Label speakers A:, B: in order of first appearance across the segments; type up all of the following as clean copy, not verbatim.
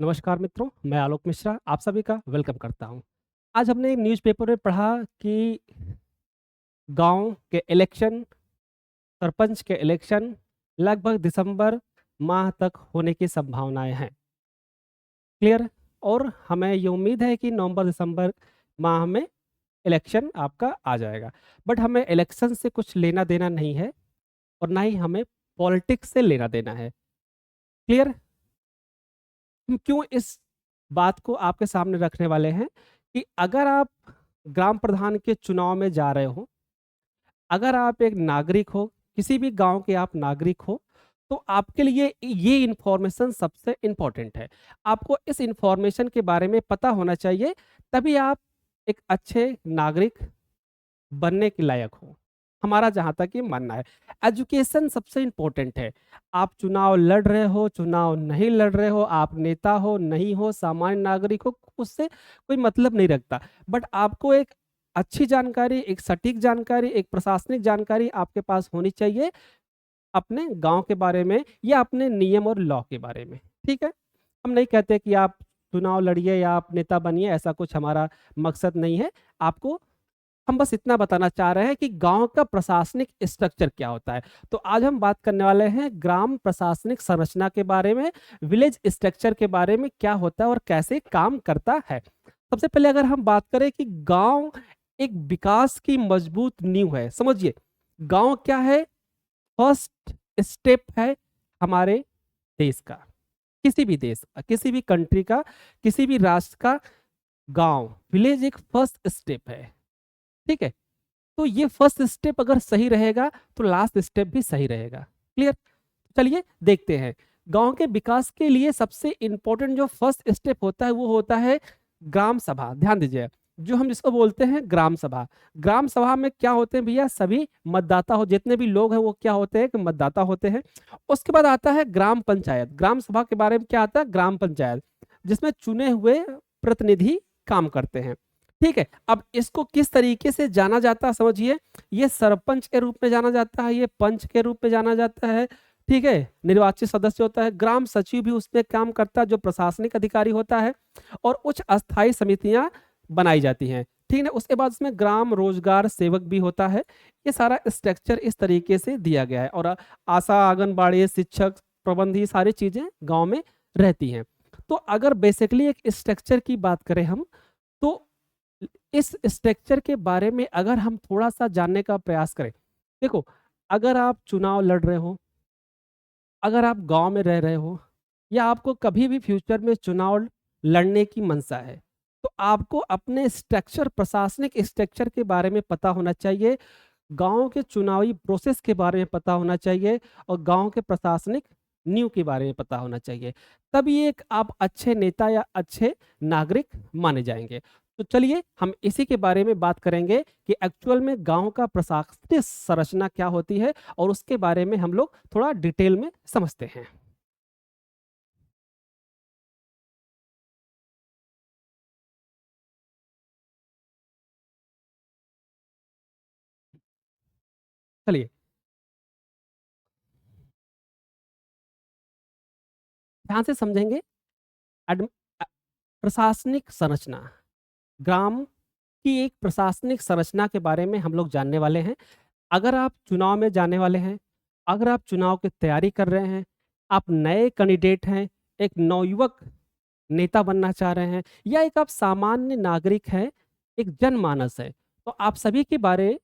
A: नमस्कार मित्रों, मैं आलोक मिश्रा आप सभी का वेलकम करता हूं। आज हमने एक न्यूज़पेपर में पढ़ा कि गांव के इलेक्शन, सरपंच के इलेक्शन लगभग दिसंबर माह तक होने की संभावनाएं हैं। क्लियर? और हमें ये उम्मीद है कि नवंबर-दिसंबर माह में इलेक्शन आपका आ जाएगा। बट हमें इलेक्शन से कुछ लेना-देना नहीं है और ना ही हमें पॉलिटिक्स से लेना-देना है। क्लियर? हम क्यों इस बात को आपके सामने रखने वाले हैं कि अगर आप ग्राम प्रधान के चुनाव में जा रहे हो, अगर आप एक नागरिक हो, किसी भी गाँव के आप नागरिक हो, तो आपके लिए ये इन्फॉर्मेशन सबसे इम्पोर्टेंट है। आपको इस इन्फॉर्मेशन के बारे में पता होना चाहिए, तभी आप एक अच्छे नागरिक बनने के लायक हो। हमारा जहाँ तक ये मानना है। एजुकेशन सबसे इम्पोर्टेंट है। आप चुनाव लड़ रहे हो, चुनाव नहीं लड़ रहे हो, आप नेता हो, नहीं हो, सामान्य नागरिक हो, उससे कोई मतलब नहीं रखता। बट आपको एक अच्छी जानकारी, एक सटीक जानकारी, एक प्रशासनिक जानकारी आपके पास होनी चाहिए अपने गाँव के बारे में या अपने नियम और लॉ के बारे में। ठीक है? हम नहीं कहते कि आप चुनाव लड़िए या आप नेता बनिए, ऐसा कुछ हमारा मकसद नहीं है। आपको हम बस इतना बताना चाह रहे हैं कि गाँव का प्रशासनिक स्ट्रक्चर क्या होता है। तो आज हम बात करने वाले हैं ग्राम प्रशासनिक संरचना के बारे में, विलेज स्ट्रक्चर के बारे में क्या होता है और कैसे काम करता है। सबसे पहले अगर हम बात करें कि गाँव एक विकास की मजबूत नींव है। समझिए, गाँव क्या है? फर्स्ट स्टेप है हमारे देश का। किसी भी देश का, किसी भी कंट्री का, किसी भी राष्ट्र का गाँव, विलेज एक फर्स्ट स्टेप है। ठीक है? तो ये फर्स्ट स्टेप अगर सही रहेगा तो लास्ट स्टेप भी सही रहेगा। क्लियर? चलिए देखते हैं। गांव के विकास के लिए सबसे इंपॉर्टेंट जो फर्स्ट स्टेप होता है वो होता है ग्राम सभा। ध्यान दीजिए, जो हम जिसको बोलते हैं ग्राम सभा। ग्राम सभा में क्या होते हैं भैया? सभी मतदाता हो, जितने भी लोग हैं वो क्या होते हैं कि मतदाता होते हैं। उसके बाद आता है ग्राम पंचायत। ग्राम सभा के बारे में क्या आता है? ग्राम पंचायत, जिसमें चुने हुए प्रतिनिधि काम करते हैं। ठीक है? अब इसको किस तरीके से जाना जाता है समझिए। ये सरपंच के रूप में जाना जाता है, ये पंच के रूप में जाना जाता है। ठीक है? निर्वाचित सदस्य होता है, ग्राम सचिव भी उसमें काम करता है जो प्रशासनिक अधिकारी होता है, और उच्च अस्थायी समितियां बनाई जाती हैं। ठीक है ना? उसके बाद उसमें ग्राम रोजगार सेवक भी होता है। ये सारा स्ट्रक्चर इस तरीके से दिया गया है, और आशा, आंगनबाड़ी, शिक्षक, प्रबंध, ये सारी चीजें गांव में रहती हैं। तो अगर बेसिकली एक स्ट्रक्चर की बात करें हम, तो इस स्ट्रक्चर के बारे में अगर हम थोड़ा-सा जानने का प्रयास करें। देखो, अगर आप चुनाव लड़ रहे हो, अगर आप गाँव में रह रहे हो, या आपको कभी भी फ्यूचर में चुनाव लड़ने की मंशा है, तो आपको अपने स्ट्रक्चर, प्रशासनिक स्ट्रक्चर के बारे में पता होना चाहिए, गाँव के चुनावी प्रोसेस के बारे में पता होना चाहिए, और गाँव के प्रशासनिक नींव के बारे में पता होना चाहिए। तभी एक आप अच्छे नेता या अच्छे नागरिक माने जाएँगे। तो चलिए हम इसी के बारे में बात करेंगे कि एक्चुअल में गाँव का प्रशासनिक संरचना क्या होती है, और उसके बारे में हम लोग थोड़ा डिटेल में समझते हैं। चलिए, ध्यान से समझेंगे। एडम अ, प्रशासनिक संरचना, ग्राम की एक प्रशासनिक संरचना के बारे में हम लोग जानने वाले हैं। अगर आप चुनाव में जाने वाले हैं, अगर आप चुनाव की तैयारी कर रहे हैं, आप नए कैंडिडेट हैं, एक नवयुवक नेता बनना चाह रहे हैं, या एक आप सामान्य नागरिक हैं, एक जनमानस है, तो आप सभी के बारे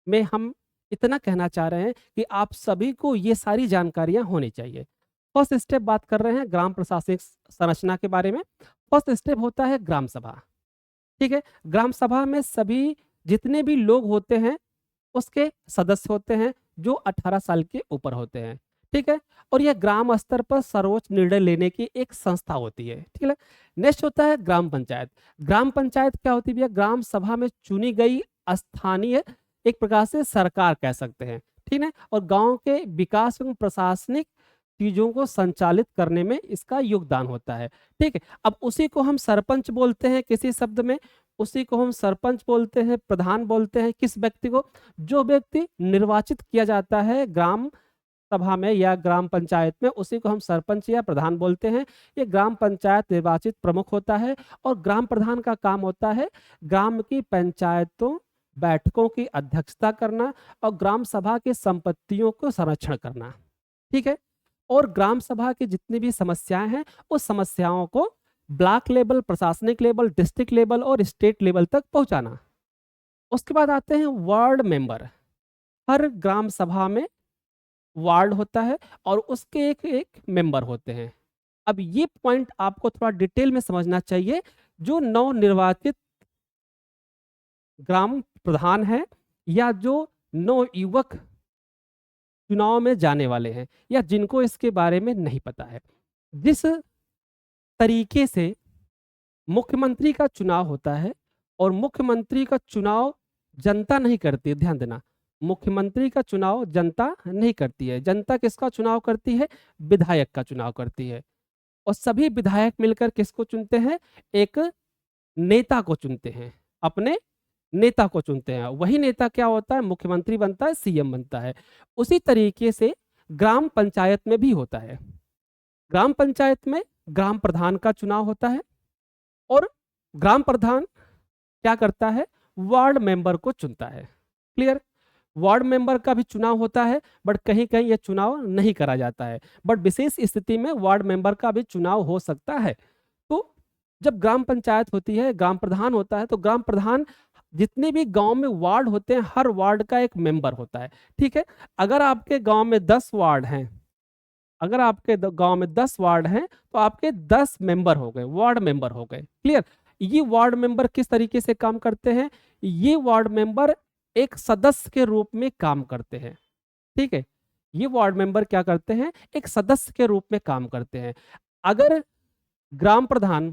A: में हम इतना कहना चाह रहे हैं कि आप सभी को ये सारी जानकारियाँ होनी चाहिए। फर्स्ट स्टेप बात कर रहे हैं ग्राम प्रशासनिक संरचना के बारे में। फर्स्ट स्टेप होता है ग्राम सभा। ठीक है? ग्राम सभा में सभी जितने भी लोग होते हैं, उसके सदस्य होते हैं जो 18 साल के ऊपर होते हैं। ठीक है? और यह ग्राम स्तर पर सर्वोच्च निर्णय लेने की एक संस्था होती है। ठीक है? नेक्स्ट होता है ग्राम पंचायत। ग्राम पंचायत क्या होती है भैया? ग्राम सभा में चुनी गई स्थानीय, एक प्रकार से सरकार कह सकते हैं। ठीक है? और गाँव के विकास एवं प्रशासनिक चीज़ों को संचालित करने में इसका योगदान होता है। ठीक है? अब उसी को हम सरपंच बोलते हैं किसी शब्द में, उसी को हम सरपंच बोलते हैं, प्रधान बोलते हैं किस व्यक्ति को? जो व्यक्ति निर्वाचित किया जाता है ग्राम सभा में या ग्राम पंचायत में, उसी को हम सरपंच या प्रधान बोलते हैं। ये ग्राम पंचायत निर्वाचित प्रमुख होता है और ग्राम प्रधान का काम होता है ग्राम की पंचायतों बैठकों की अध्यक्षता करना और ग्राम सभा की संपत्तियों को संरक्षण करना। ठीक है, और ग्राम सभा की जितनी भी समस्याएं हैं उस समस्याओं को ब्लॉक लेवल, प्रशासनिक लेवल, डिस्ट्रिक्ट लेवल और स्टेट लेवल तक पहुंचाना। उसके बाद आते हैं वार्ड मेंबर। हर ग्राम सभा में वार्ड होता है और उसके एक एक मेंबर होते हैं। अब ये पॉइंट आपको थोड़ा डिटेल में समझना चाहिए। जो नवनिर्वाचित ग्राम प्रधान है या जो नवयुवक चुनाव में जाने वाले हैं या जिनको इसके बारे में नहीं पता है, जिस तरीके से मुख्यमंत्री का चुनाव होता है, और मुख्यमंत्री का चुनाव जनता नहीं करती है, ध्यान देना, मुख्यमंत्री का चुनाव जनता नहीं करती है। जनता किसका चुनाव करती है? विधायक का चुनाव करती है। और सभी विधायक मिलकर किसको चुनते हैं? एक नेता को चुनते हैं, अपने नेता को चुनते हैं। वही नेता क्या होता है? मुख्यमंत्री बनता है, सीएम बनता है। उसी तरीके से ग्राम पंचायत में भी होता है। ग्राम पंचायत में ग्राम प्रधान का चुनाव होता है और ग्राम प्रधान क्या करता है? वार्ड मेंबर को चुनता है। क्लियर? वार्ड मेंबर का भी चुनाव होता है, बट कहीं कहीं यह चुनाव नहीं करा जाता है, बट विशेष स्थिति में वार्ड मेंबर का भी चुनाव हो सकता है। तो जब ग्राम पंचायत होती है, ग्राम प्रधान होता है, तो ग्राम प्रधान जितने भी गांव में वार्ड होते हैं, हर वार्ड का एक मेंबर होता है। ठीक है, अगर आपके गांव में 10 वार्ड हैं, अगर आपके गांव में 10 वार्ड हैं, तो आपके 10 मेंबर हो गए, वार्ड मेंबर हो गए। क्लियर? ये वार्ड मेंबर किस तरीके से काम करते हैं? ये वार्ड मेंबर एक सदस्य के रूप में काम करते हैं। ठीक है, ये वार्ड मेंबर क्या करते हैं? एक सदस्य के रूप में काम करते हैं। अगर ग्राम प्रधान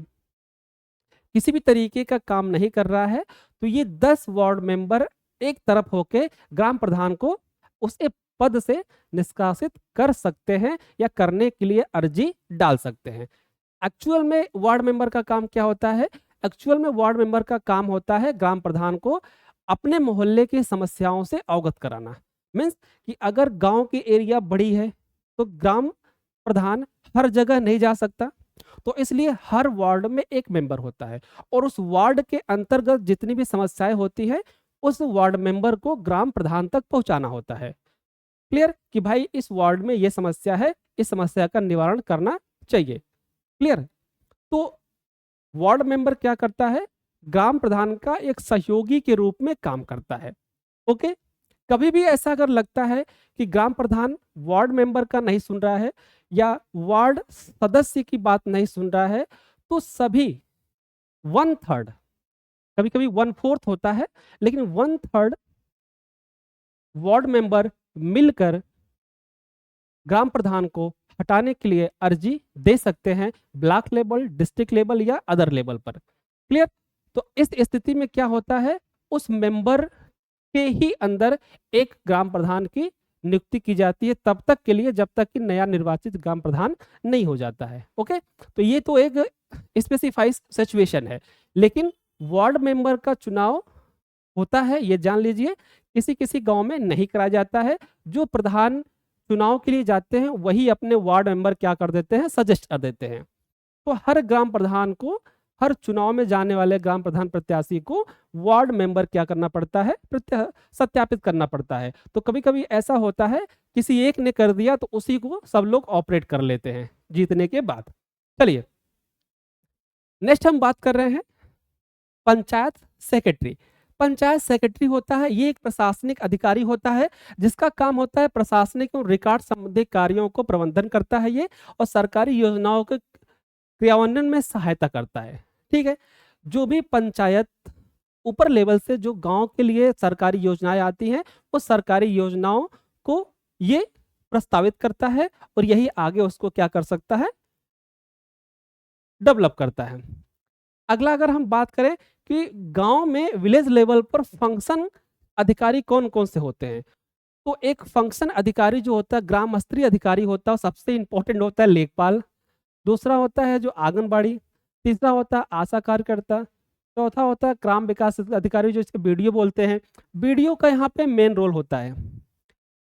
A: किसी भी तरीके का काम नहीं कर रहा है, तो ये 10 वार्ड मेंबर एक तरफ होके ग्राम प्रधान को उसे पद से निष्कासित कर सकते हैं या करने के लिए अर्जी डाल सकते हैं। एक्चुअल में वार्ड मेंबर का काम क्या होता है? एक्चुअल में वार्ड मेंबर का काम होता है ग्राम प्रधान को अपने मोहल्ले की समस्याओं से अवगत कराना। मीन्स कि अगर गांव की एरिया बड़ी है तो ग्राम प्रधान हर जगह नहीं जा सकता, तो इसलिए हर वार्ड में एक मेंबर होता है और उस वार्ड के अंतर्गत जितनी भी समस्याएं होती है उस वार्ड मेंबर को ग्राम प्रधान तक पहुंचाना होता है। क्लियर? कि भाई इस वार्ड में ये समस्या है, इस समस्या का निवारण करना चाहिए। क्लियर? तो वार्ड मेंबर क्या करता है? ग्राम प्रधान का एक सहयोगी के रूप में काम करता है। ओके, कभी भी ऐसा अगर लगता है कि ग्राम प्रधान वार्ड मेंबर का नहीं सुन रहा है या वार्ड सदस्य की बात नहीं सुन रहा है, तो सभी 1/3, कभी कभी 1/4 होता है, लेकिन 1/3 वार्ड मेंबर मिलकर ग्राम प्रधान को हटाने के लिए अर्जी दे सकते हैं ब्लॉक लेवल, डिस्ट्रिक्ट लेवल या अदर लेवल पर। क्लियर? तो इस स्थिति में क्या होता है? उस मेंबर के ही अंदर एक ग्राम प्रधान की नियुक्ति की जाती है तब तक के लिए जब तक कि नया निर्वाचित ग्राम प्रधान नहीं हो जाता है। ओके, तो ये तो एक स्पेसिफाइड सिचुएशन है, लेकिन वार्ड मेंबर का चुनाव होता है, ये जान लीजिए, किसी किसी गांव में नहीं कराया जाता है। जो प्रधान चुनाव के लिए जाते हैं वही अपने वार्ड मेंबर क्या कर देते हैं? सजेस्ट कर देते हैं। तो हर ग्राम प्रधान को, हर चुनाव में जाने वाले ग्राम प्रधान प्रत्याशी को वार्ड मेंबर क्या करना पड़ता है? सत्यापित करना पड़ता है। तो कभी कभी ऐसा होता है किसी एक ने कर दिया तो उसी को सब लोग ऑपरेट कर लेते हैं जीतने के बाद। चलिए नेक्स्ट हम बात कर रहे हैं पंचायत सेक्रेटरी। पंचायत सेक्रेटरी होता है, ये एक प्रशासनिक अधिकारी होता है जिसका काम होता है प्रशासनिक और रिकॉर्ड संबंधी कार्यों को प्रबंधन करता है ये, और सरकारी योजनाओं के क्रियान्वयन में सहायता करता है। ठीक है, जो भी पंचायत ऊपर लेवल से जो गांव के लिए सरकारी योजनाएं आती हैं उस सरकारी योजनाओं को ये प्रस्तावित करता है और यही आगे उसको क्या कर सकता है? डेवलप करता है। अगला अगर हम बात करें कि गांव में विलेज लेवल पर फंक्शन अधिकारी कौन कौन से होते हैं, तो एक फंक्शन अधिकारी जो होता है, ग्राम स्तरीय अधिकारी होता है, सबसे इंपॉर्टेंट होता है लेखपाल, दूसरा होता है जो आंगनबाड़ी, तीसरा होता है आशा कार्यकर्ता, चौथा होता है ग्राम विकास अधिकारी जो इसके बीडीओ बोलते हैं। बीडीओ का यहाँ पे मेन रोल होता है।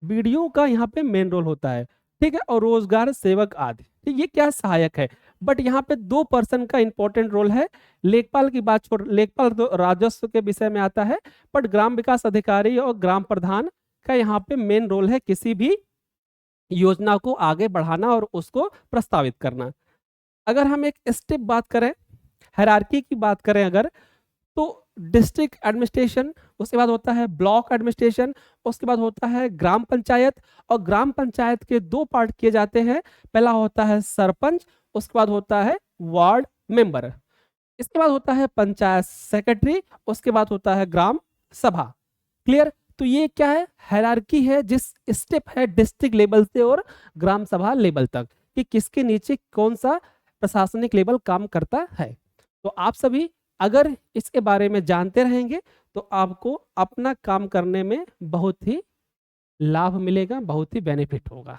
A: बीडीओ का यहाँ पे मेन रोल होता है, ठीक है, और रोजगार सेवक आदि। ठीक, ये क्या सहायक है, बट यहाँ पे 2 पर्सन का इंपॉर्टेंट रोल है। लेखपाल की बात छोड़, लेखपाल तो राजस्व के विषय में आता है, बट ग्राम विकास अधिकारी और ग्राम प्रधान का यहाँ पे मेन रोल है किसी भी योजना को आगे बढ़ाना और उसको प्रस्तावित करना। अगर हम एक स्टेप बात करें, हायरार्की की बात करें अगर, तो डिस्ट्रिक्ट एडमिनिस्ट्रेशन, उसके बाद होता है ब्लॉक एडमिनिस्ट्रेशन, उसके बाद होता है ग्राम पंचायत, और ग्राम पंचायत के 2 पार्ट किए जाते हैं। पहला होता है सरपंच, उसके बाद होता है वार्ड मेंबर, इसके बाद होता है पंचायत सेक्रेटरी, उसके बाद होता है ग्राम सभा। क्लियर? तो ये क्या है, हायरार्की है, जिस स्टेप है डिस्ट्रिक्ट लेवल से और ग्राम सभा लेवल तक, कि किसके नीचे कौन सा प्रशासनिक लेवल काम करता है। तो आप सभी अगर इसके बारे में जानते रहेंगे तो आपको अपना काम करने में बहुत ही लाभ मिलेगा, बहुत ही बेनिफिट होगा।